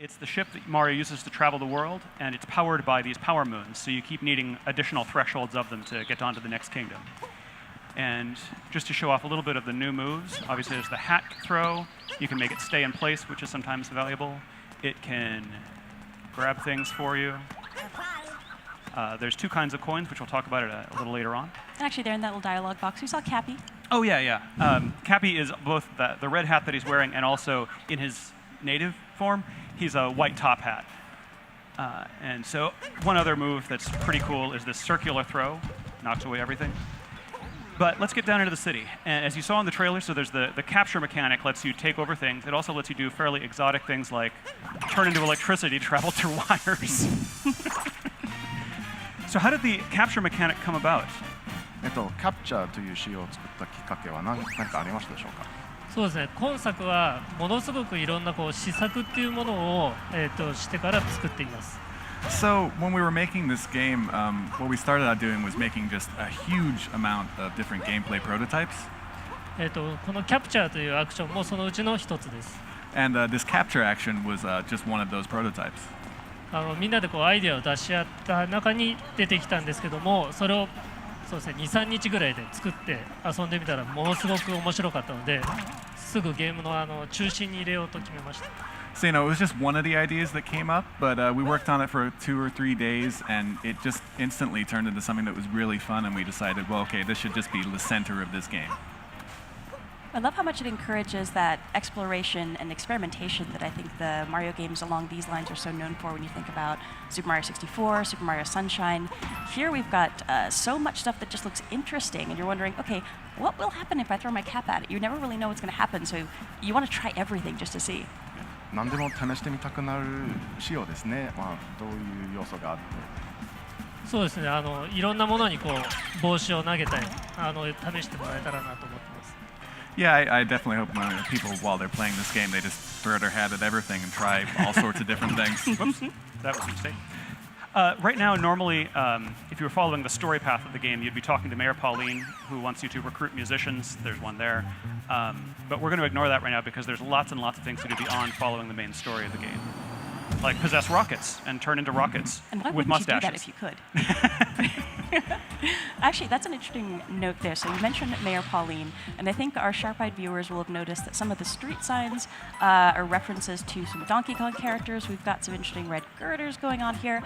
It's the ship that Mario uses to travel the world, and it's powered by these power moons, so you keep needing additional thresholds of them to get on to the next kingdom. And just to show off a little bit of the new moves, obviously there's the hat throw. You can make it stay in place, which is sometimes valuable. It can grab things for you. There's two kinds of coins, which we'll talk about a little later on. And actually, there in that little dialogue box, we saw Cappy. Oh, yeah. Cappy is both the red hat that he's wearing and also in his native form, he's a white top hat. And so one other move that's pretty cool is this circular throw. Knocks away everything. But let's get down into the city. And as you saw in the trailer, so there's the capture mechanic lets you take over things. It also lets you do fairly exotic things like turn into electricity, travel through wires. So how did the capture mechanic come about? キャプチャーという仕様を作ったきっかけは何かありましたでしょうか。そうですね。今作はものすごくいろんな試作っていうものをしてから作っています。So when we were making this game, what we started out doing was making just a huge amount of different gameplay prototypes. このキャプチャーというアクションもそのうちの一つです。And this capture action was just one of those prototypes. みんなでアイデアを出し合った中に出てきたんですけども、それをそうですね、2、3日ぐらいで作って遊んでみたらものすごく面白かったので、すぐゲームの中心に入れようと決めました。So, it was just one of the ideas that came up, but we worked on it for 2 or 3 days, and it just instantly turned into something that was really fun, and we decided, well, okay, this should just be the center of this game. I love how much it encourages that exploration and experimentation that I think the Mario games along these lines are so known for when you think about Super Mario 64, Super Mario Sunshine. Here we've got so much stuff that just looks interesting, and you're wondering, okay, what will happen if I throw my cap at it? You never really know what's going to happen, so you want to try everything just to see. 何でも試してみたくなる仕様ですね。どういう要素があって。そうですね。いろんなものに帽子を投げたり、試してもらえたらなと思ってます。Yeah, I definitely hope people, while they're playing this game, they just throw their hat at everything and try all sorts of different things. Whoops, that was a mistake. Right now, normally, if you were following the story path of the game, you'd be talking to Mayor Pauline, who wants you to recruit musicians. There's one there. But we're going to ignore that right now because there's lots and lots of things to do beyond following the main story of the game. Like possess rockets and turn into rockets with mustaches. You do that if you could? Actually, that's an interesting note there. So you mentioned Mayor Pauline, and I think our sharp-eyed viewers will have noticed that some of the street signs are references to some Donkey Kong characters. We've got some interesting red girders going on here.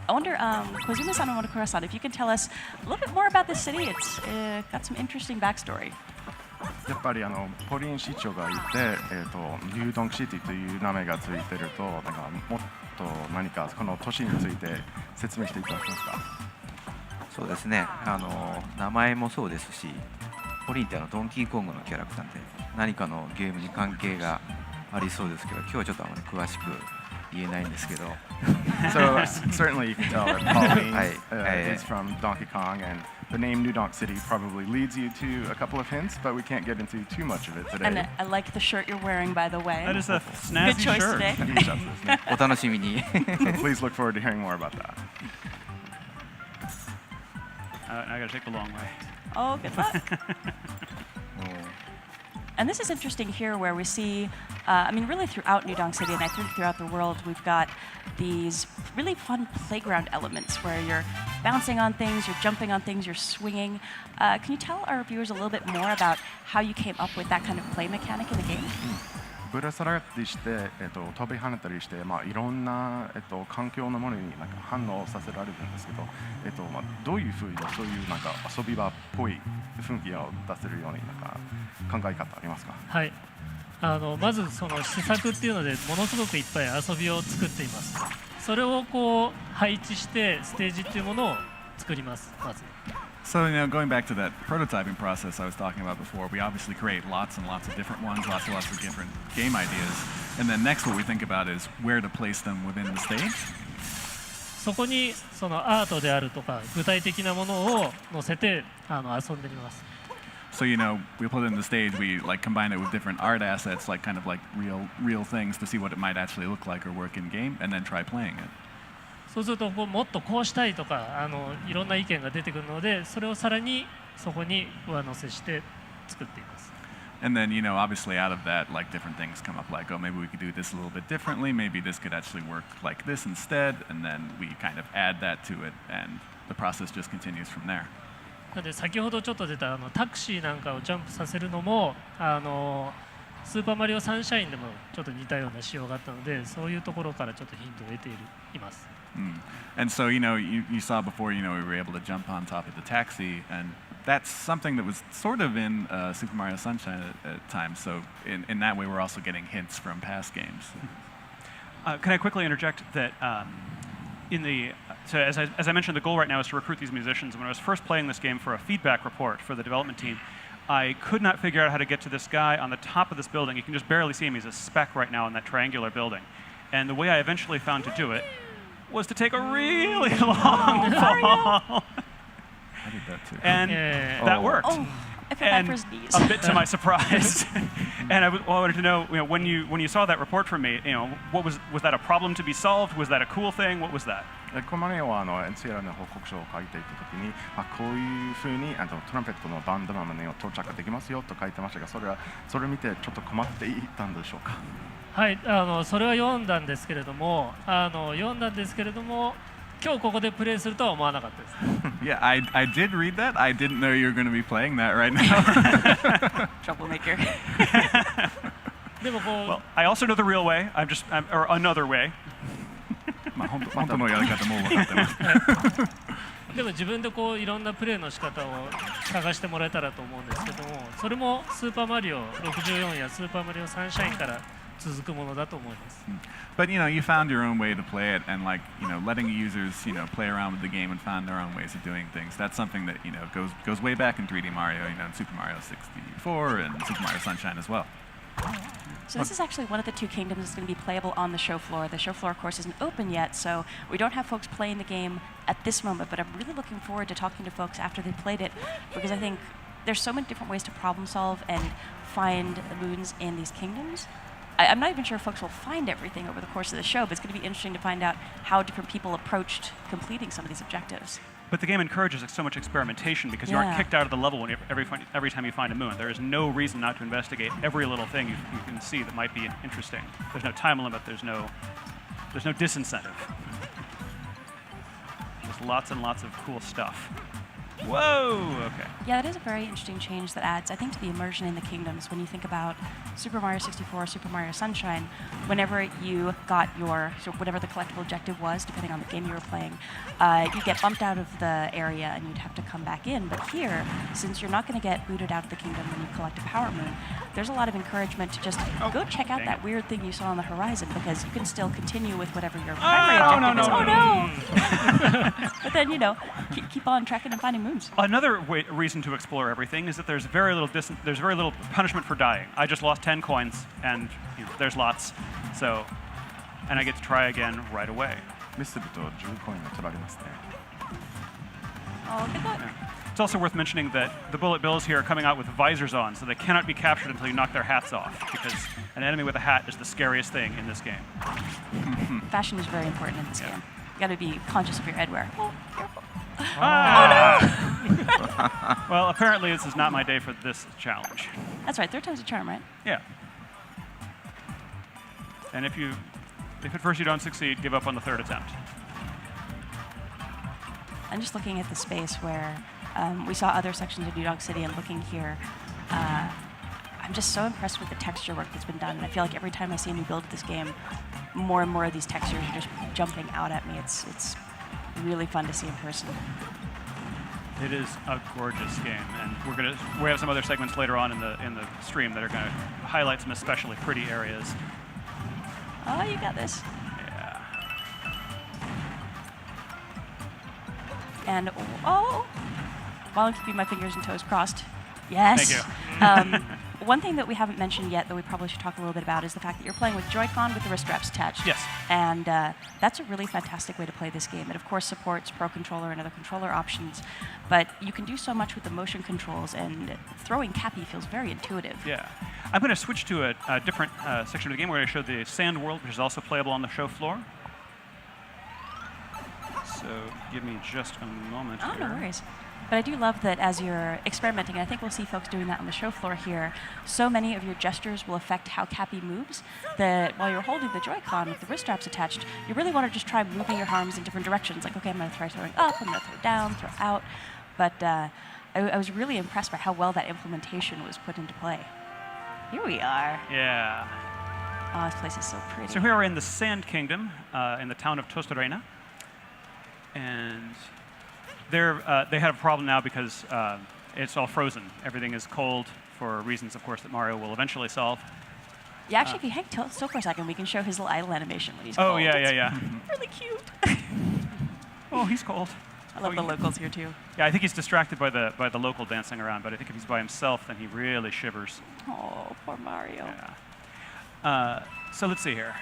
I wonder, Kozuma-san and Monokura-san, if you can tell us a little bit more about this city. It's got some interesting backstory. やっぱりポリン市長がいて、ニュードンクシティという名前がついてると、なんかもっと何かこの都市について説明していただけますか。そうですね。名前もそうですし、ポリンってドンキーコングのキャラクターで何かのゲームに関係がありそうですけど、今日はちょっとあまり詳しく言えないんですけど。So certainly you can tell that Pauline is from Donkey Kong, and the name New Donk City probably leads you to a couple of hints, but we can't get into too much of it today. And I like the shirt you're wearing, by the way. That is a snazzy Good choice shirt. Today. お楽しみに。So please look forward to hearing more about that. I got to take the long way. Oh, good luck. And this is interesting here where we see, I mean, really throughout New Donk City, and I think throughout the world, we've got these really fun playground elements where you're bouncing on things, you're jumping on things, you're swinging. Can you tell our viewers a little bit more about how you came up with that kind of play mechanic in the game? ぶら下がったりして、飛び跳ねたりして、いろんな、環境のものになんか反応させられるんですけど、どういうふうにそういうなんか遊び場っぽい雰囲気を出せるようになんか考え方ありますか。はい。まずその施策っていうのでものすごくいっぱい遊びを作っています。それを配置してステージっていうものを作ります。まず。So, going back to that prototyping process I was talking about before, we obviously create lots and lots of different ones, lots of different game ideas. And then next what we think about is where to place them within the stage. そこにそのアートであるとか具体的なものを載せて遊んでみます。So, we put it in the stage, we combine it with different art assets, kind of real things to see what it might actually look like or work in game, and then try playing it. そうするともっとこうしたいとかいろんな意見が出てくるので、それをさらにそこに上乗せして作っています。And then, obviously out of that, like different things come up like, oh, maybe we could do this a little bit differently. Maybe this could actually work like this instead. And then we kind of add that to it, and the process just continues from there. なので先ほどちょっと出たタクシーなんかをジャンプさせるのもスーパーマリオサンシャインでもちょっと似たような仕様があったので、そういうところからちょっとヒントを得ています。And so, you saw before, we were able to jump on top of the taxi, and that's something that was sort of in Super Mario Sunshine at times. So in that way, we're also getting hints from past games. Can I quickly interject that so as I mentioned, the goal right now is to recruit these musicians. When I was first playing this game for a feedback report for the development team, I could not figure out how to get to this guy on the top of this building. You can just barely see him. He's a speck right now in that triangular building. And the way I eventually found to do it was to take a really long fall. I did that too. And that worked. Oh, I feel bad for his knees. A bit to my surprise. And I wanted to know, when you saw that report from me, what was that a problem to be solved? Was that a cool thing? What was that? このマリオはNCR の報告書を書いていたときに、こういうふうにトランペットのバンドマンに到着できますよと書いてましたが、それを見てちょっと困っていたんでしょうか。はい、それは読んだんですけれども、今日ここでプレイするとは思わなかったです。Yeah, I did read that. I didn't know you were going to be playing that right now. Troublemaker. でもWell, I also know the real way. Or another way. 本当のやり方も分かってます。でも自分でいろんなプレイの仕方を探してもらえたらと思うんですけども、それもスーパーマリオ64やスーパーマリオサンシャインから続くものだと思います。But you found your own way to play it, and letting users play around with the game and find their own ways of doing things. That's something that goes way back in 3D Mario, in Super Mario 64 and Super Mario Sunshine as well. So this is actually one of the two kingdoms that's going to be playable on the show floor. The show floor, of course, isn't open yet, so we don't have folks playing the game at this moment, but I'm really looking forward to talking to folks after they've played it, because I think there's so many different ways to problem solve and find the moons in these kingdoms. I'm not even sure if folks will find everything over the course of the show, but it's going to be interesting to find out how different people approached completing some of these objectives. But the game encourages so much experimentation because you aren't kicked out of the level every time you find a moon. There is no reason not to investigate every little thing you can see that might be interesting. There's no time limit. There's no disincentive. Just lots and lots of cool stuff. Whoa! Okay. Yeah, that is a very interesting change that adds, I think, to the immersion in the kingdoms. When you think about Super Mario 64, Super Mario Sunshine, whenever you got whatever the collectible objective was, depending on the game you were playing, you'd get bumped out of the area and you'd have to come back in. But here, since you're not going to get booted out of the kingdom when you collect a power moon, there's a lot of encouragement to just go check out that weird thing you saw on the horizon, because you can still continue with whatever your primary objective is. Oh no! But then, keep on tracking and finding moons. Another reason to explore everything is that there's very little punishment for dying. I just lost 10 coins, and there's lots. And I get to try again right away. ミスると10コインが取られますね。 Oh, good luck. It's also worth mentioning that the bullet bills here are coming out with visors on, so they cannot be captured until you knock their hats off, because an enemy with a hat is the scariest thing in this game. Fashion is very important in this game. You got to be conscious of your headwear. Oh, careful. Well, apparently this is not my day for this challenge. That's right. 3rd time's a charm, right? Yeah. And if at first you don't succeed, give up on the 3rd attempt. I'm just looking at the space where we saw other sections of Donk City, and looking here, I'm just so impressed with the texture work that's been done. And I feel like every time I see a new build of this game, more and more of these textures are just jumping out at me. It's really fun to see in person. It is a gorgeous game, and we have some other segments later on in the stream that are going to highlight some especially pretty areas. Oh, you got this. Yeah. And while I'm keeping my fingers and toes crossed, yes. Thank you. One thing that we haven't mentioned yet that we probably should talk a little bit about is the fact that you're playing with Joy-Con with the wrist straps attached. Yes. And that's a really fantastic way to play this game. It, of course, supports Pro Controller and other controller options, but you can do so much with the motion controls, and throwing Cappy feels very intuitive. Yeah. I'm going to switch to a different section of the game where I show the sand world, which is also playable on the show floor. So give me just a moment Oh, here. no worries. But I do love that as you're experimenting, and I think we'll see folks doing that on the show floor here, so many of your gestures will affect how Cappy moves that while you're holding the Joy-Con with the wrist straps attached, you really want to just try moving your arms in different directions. Like, okay, I'm going to try throwing up, I'm going to throw down, throw out. But I was really impressed by how well that implementation was put into play. Here we are. Yeah. Oh, this place is so pretty. So here we're in the Sand Kingdom, in the town of Tostarena. And they have a problem now because it's all frozen. Everything is cold for reasons, of course, that Mario will eventually solve. Yeah, actually, if you hang still for a second, we can show his little idle animation when he's Oh, cold. yeah, It's yeah. really cute. Oh, he's cold. I love the locals here, too. Yeah, I think he's distracted by the local dancing around, but I think if he's by himself, then he really shivers. Oh, poor Mario. Yeah. So let's see here.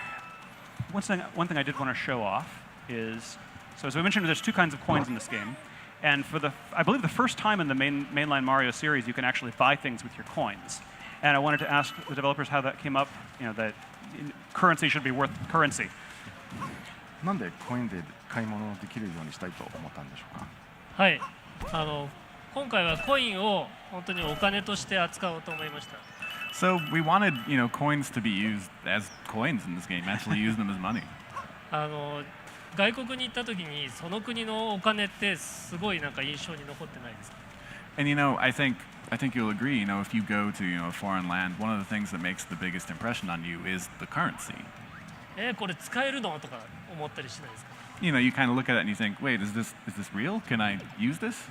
One thing I did want to show off is, so as we mentioned, there's two kinds of coins in this game. And for I believe the first time in the mainline Mario series, you can actually buy things with your coins. And I wanted to ask the developers how that came up, that currency should be worth currency. なんでコインで買い物できるようにしたいと思ったんでしょうか。はい、今回はコインを本当にお金として扱おうと思いました。 So we wanted, coins to be used as coins in this game. Actually, use them as money. 外国に行った時にその国のお金ってすごいなんか印象に残ってないですか。 And I think you'll agree. If you go to a foreign land, one of the things that makes the biggest impression on you is the currency. これ使えるのとか思ったりしないですか。You kind of look at it and you think, wait, is this real? Can I use this?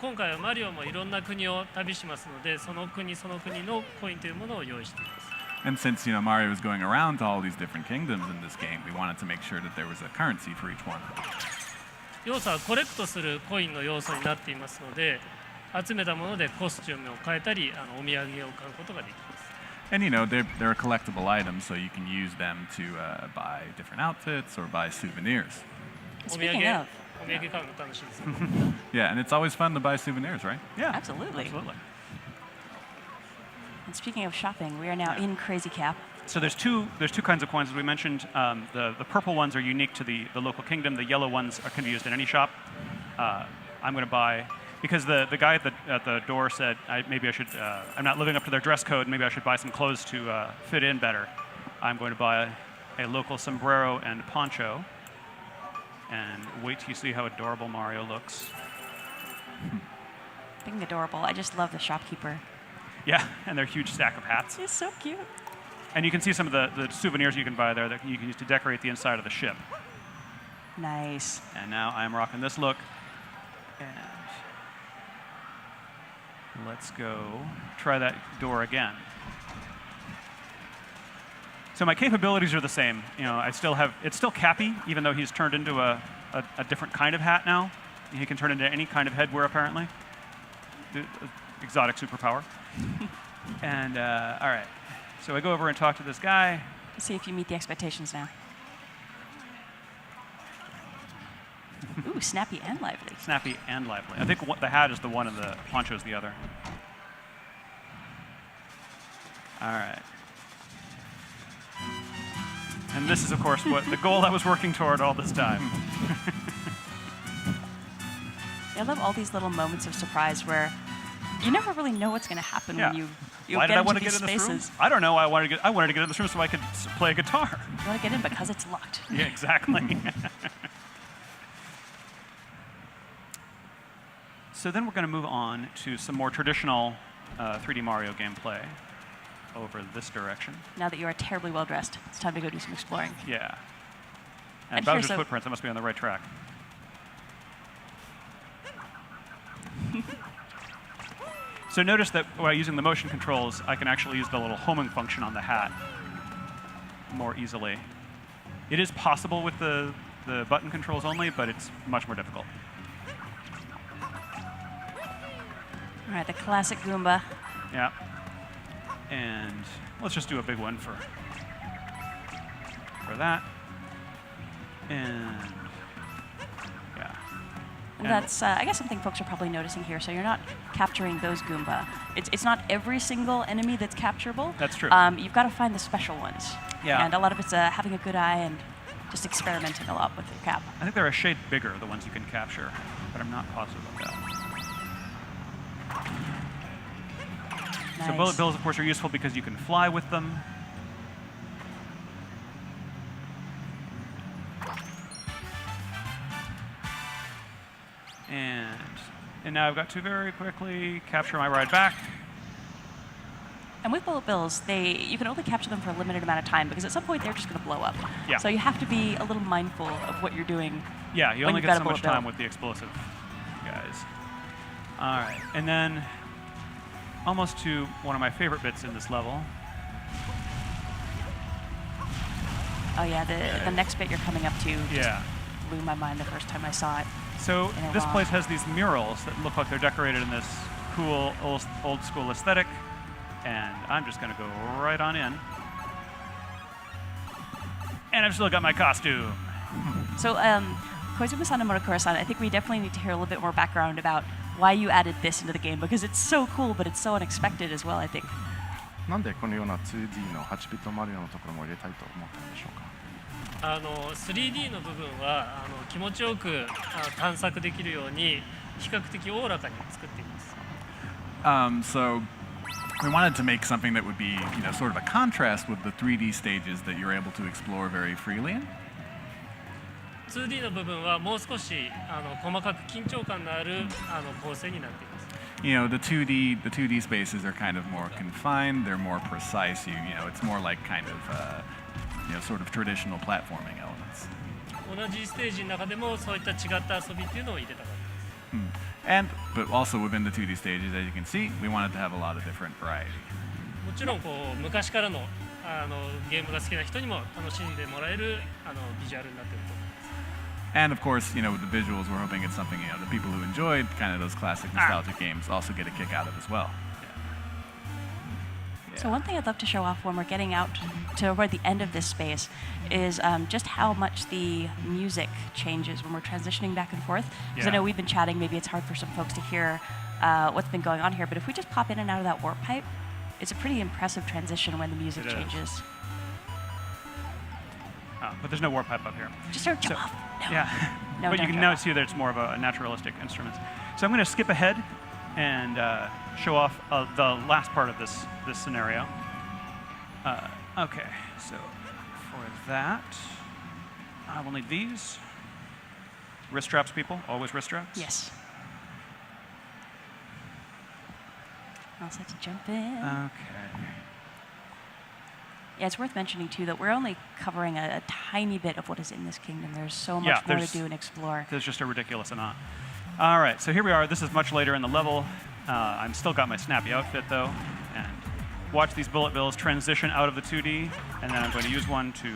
今回はマリオもいろんな国を旅しますので、その国その国のコインというものを用意しています。 And since Mario is going around to all these different kingdoms in this game, we wanted to make sure that there was a currency for each one. 要素はコレクトするコインの要素になっていますので、集めたものでコスチュームを変えたり、お土産を買うことができます。 And they're collectible items, so you can use them to buy different outfits or buy souvenirs. お土 Speaking 産 of, お土産買うの楽しいですよ。 Yeah, and it's always fun to buy souvenirs, right? Yeah, absolutely. absolutely. And speaking of shopping, we are now Yeah. in Crazy Cap. So there's two kinds of coins, as we mentioned. The purple ones are unique to the local kingdom. The yellow ones can be used in any shop. I'm going to buy, because the guy at the door said maybe I should. I'm not living up to their dress code. Maybe I should buy some clothes to fit in better. I'm going to buy a local sombrero and poncho. And wait till you see how adorable Mario looks. Being adorable, I just love the shopkeeper. Yeah, and their huge stack of hats. He's so cute. And you can see some of the souvenirs you can buy there that you can use to decorate the inside of the ship. Nice. And now I'm rocking this look. And let's go try that door again. So my capabilities are the same. It's still Cappy, even though he's turned into a different kind of hat now. He can turn into any kind of headwear, apparently. Exotic superpower. And all right. So I go over and talk to this guy. Let's see if you meet the expectations now. Ooh, snappy and lively. Snappy and lively. I think the hat is the one and the poncho is the other. All right. And this is, of course, what the goal I was working toward all this time. I love all these little moments of surprise where you never really know what's going to happen Yeah. when you Why get did I into want to these get in this room? spaces. I don't know. I wanted to get in this room so I could play a guitar. You want to get in because it's locked. Yeah, exactly. So then we're going to move on to some more traditional 3D Mario gameplay over this direction. Now that you are terribly well dressed, it's time to go do some exploring. Yeah. And And here's Bowser's a- footprints, I must be on the right track. So notice that while using the motion controls, I can actually use the little homing function on the hat more easily. It is possible with the button controls only, but it's much more difficult. All right, the classic Goomba. Yeah. And let's just do a big one for that. And yeah. And that's, I guess, something folks are probably noticing here. So you're not capturing those Goomba. It's not every single enemy that's capturable. That's true. You've got to find the special ones. Yeah. And a lot of it's having a good eye and just experimenting a lot with your cap. I think they're a shade bigger, the ones you can capture, but I'm not positive about that. Nice. So bullet bills, of course, are useful because you can fly with them. And now I've got to very quickly capture my ride back. And with bullet bills, you can only capture them for a limited amount of time because at some point they're just going to blow up. Yeah. So you have to be a little mindful of what you're doing. Yeah, you when only you've get got a so much bullet time bill. with the explosive guys. All right, and then almost to one of my favorite bits in this level. Oh yeah, the next bit you're coming up to just Yeah. blew my mind the first time I saw it. So In a this while. place has these murals that look like they're decorated in this cool old school aesthetic, and I'm just going to go right on in. And I've still got my costume. So Koizumi-san and Murakura-san, I think we definitely need to hear a little bit more background about why you added this into the game because it's so cool, but it's so unexpected as well, I think. なんでこのような 2D の8ビットマリオのところも入れたいと思ったんでしょうか。3D の部分は気持ちよく探索できるように比較的おおらかに作っています。So we wanted to make something that would be, sort of a contrast with the 3D stages that you're able to explore very freely in. 2D の部分はもう少し細かく緊張感のある構成になっています。The 2D spaces are kind of more confined. They're more precise. It's more like kind of sort of traditional platforming elements. 同じステージの中でもそういった違った遊びっていうのを入れたかったです。But also within the 2D stages, as you can see, we wanted to have a lot of different variety. もちろん昔からのゲームが好きな人にも楽しんでもらえるビジュアルになっていると思います。And of course, with the visuals, we're hoping it's something the people who enjoyed kind of those classic nostalgic games also get a kick out of as well. So one thing I'd love to show off when we're getting out toward the end of this space is just how much the music changes when we're transitioning back and forth. Because I know we've been chatting, maybe it's hard for some folks to hear what's been going on here, but if we just pop in and out of that warp pipe, it's a pretty impressive transition when the music changes. But there's no warp pipe up here. Just start jump off. No. Yeah, No, but don't you can jump now off. see that it's more of a naturalistic instrument. So I'm going to skip ahead and show off the last part of this scenario. Okay, so for that, I will need these. Wrist straps, people. Always wrist straps. Yes. All set to jump in. Okay. Yeah, it's worth mentioning too that we're only covering a tiny bit of what is in this kingdom. There's so much more to do and explore. There's just a ridiculous amount. All right, so here we are. This is much later in the level. I'm still got my snappy outfit though, and watch these bullet bills transition out of the 2D, and then I'm going to use one to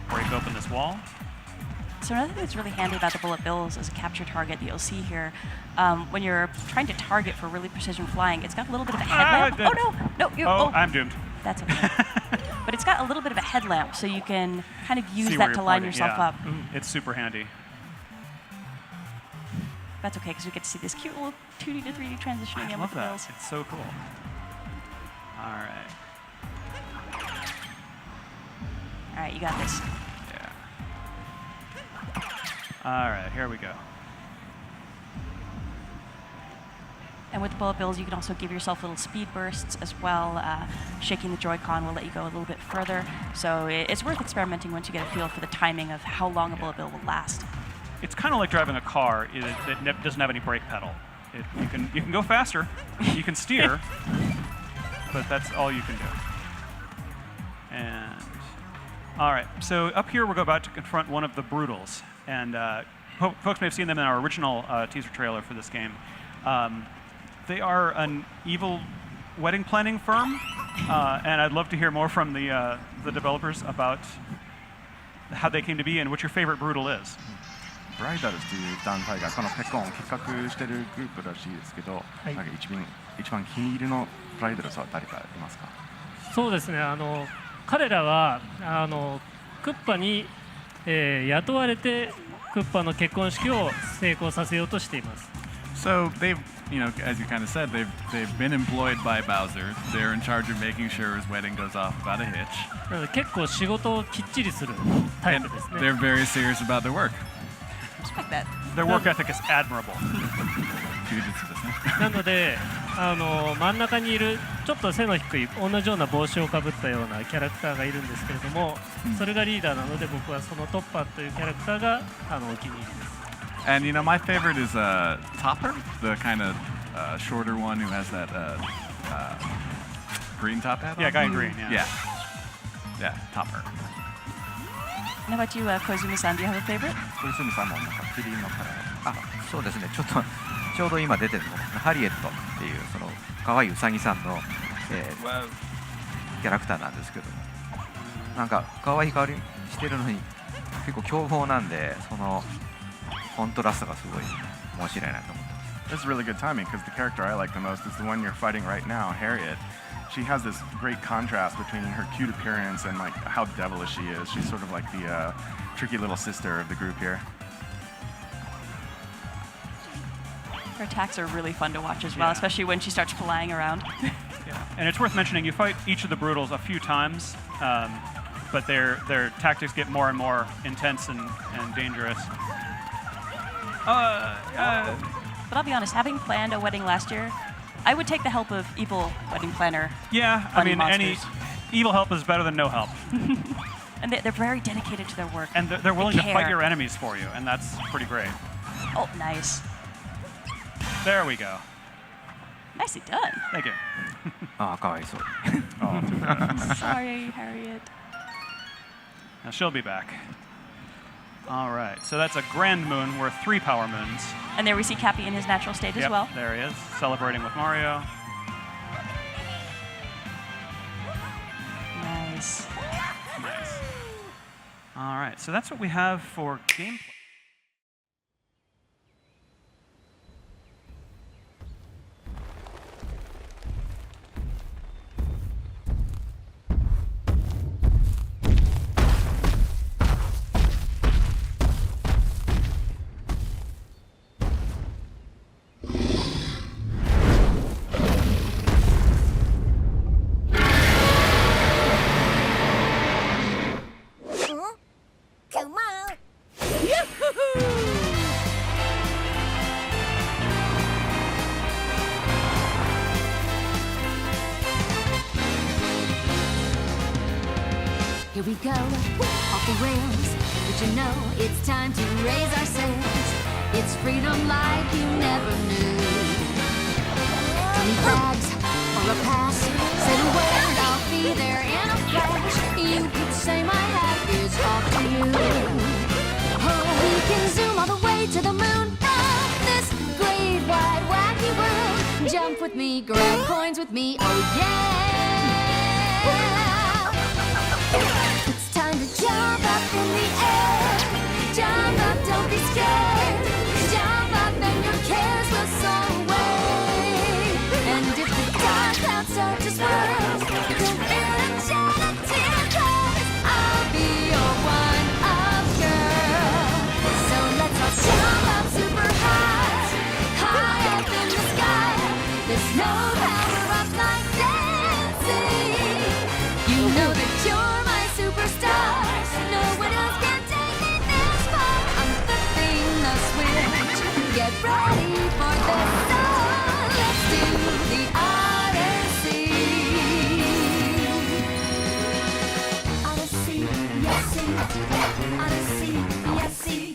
break open this wall. So another thing that's really handy about the bullet bills as a capture target that you'll see here, when you're trying to target for really precision flying, it's got a little bit of a headlamp. I'm doomed. That's okay. But it's got a little bit of a headlamp, so you can kind of use See that where to you're line pointing, yourself yeah. up. It's super handy. That's okay, because we get to see this cute little 2D to 3D transitioning I in love with the that. bills. It's so cool. All right. All right, you got this. Yeah. All right, here we go. And with the bullet bills, you can also give yourself little speed bursts as well. Shaking the Joy-Con will let you go a little bit further. So it's worth experimenting once you get a feel for the timing of how long a bullet bill will last. It's kind of like driving a car that doesn't have any brake pedal. You can go faster, you can steer, but that's all you can do. And all right, so up here we're about to confront one of the Brutals, and folks may have seen them in our original teaser trailer for this game. They are an evil wedding planning firm, and I'd love to hear more from the developers about how they came to be and what your favorite Brutal is. ブライダルズという団体がこのペコンを企画してるグループらしいですけど、なんか一番気に入りのブライダルズは誰かいますか？そうですね。彼らはクッパに、雇われてクッパの結婚式を成功させようとしています。So they've you know, as you kind of said, they've been employed by Bowser. They're in charge of making sure his wedding goes off without a hitch. なので結構仕事をきっちりするタイ And プですね。 they're very serious about their work. Respect that. Their work ethic is admirable. 充実ですね。なので真ん中にいるちょっと背の低い同じような帽子をかぶったようなキャラクターがいるんですけれども、それがリーダーなので僕はそのトッパーというキャラクターがお気に入りです。 And you know, my favorite is Topper, the kind of shorter one who has that green top hat. Yeah, on. guy in green. Yeah. Yeah, Topper. How about you, Kozumi-san? Do you have a favorite? 小泉さんもなんかキリンのカラー。あ、そうですね。ちょうど今出てるのハリエットっていうその可愛いウサギさんの、キャラクターなんですけど、なんか可愛い香りしてるのに結構凶暴なんで、そのコントラストがすごい面白いなと思ってます。 This is really good timing because the character I like the most is the one you're fighting right now, Harriet. She has this great contrast between her cute appearance and like how devilish she is. She's sort of like the tricky little sister of the group here. Her attacks are really fun to watch as well, Yeah. especially when she starts flying around. Yeah. And it's worth mentioning, you fight each of the Brutals a few times, but their tactics get more and more intense and dangerous. But I'll be honest, having planned a wedding last year, I would take the help of evil wedding planner. Yeah, I Funny mean, any monsters. evil help is better than no help. And they're very dedicated to their work. And they're willing to fight care. your enemies for you, and that's pretty great. Oh, nice. There we go. Nicely done. Thank you. ああ、かわいそう。 Oh, too bad. Sorry, Harriet. Now she'll be back. All right, so that's a grand moon worth 3 power moons. And there we see Cappy in his natural state as Yep, well. there he is, celebrating with Mario. Nice. Nice. All right, so that's what we have for gameplay. Come on! Here we go, off the rails. But you know it's time to raise our sails. It's freedom like you never knew. 20 flags or a pass. Say the word, I'll be there in a flash. You could say my hat is off to you. Oh, we can zoom all the way to the moon. Oh, this great wide wacky world. Jump with me, grab coins with me. Oh yeah. It's time to jump up in the air. Jump up, don't be scared. Jump up and your cares will soar away. And if the dark clouds start to swirl, don't feel a shed a tear, 'cause I'll be your one-up girl. So let's all jump up super high, high up in the sky. There's no power up like dancing. You know that you're my superstar. No one else can take me this far. I'm flipping the switch. Get ready for this song. Let's do the Odyssey. Odyssey, yes, see. Odyssey, yes, see.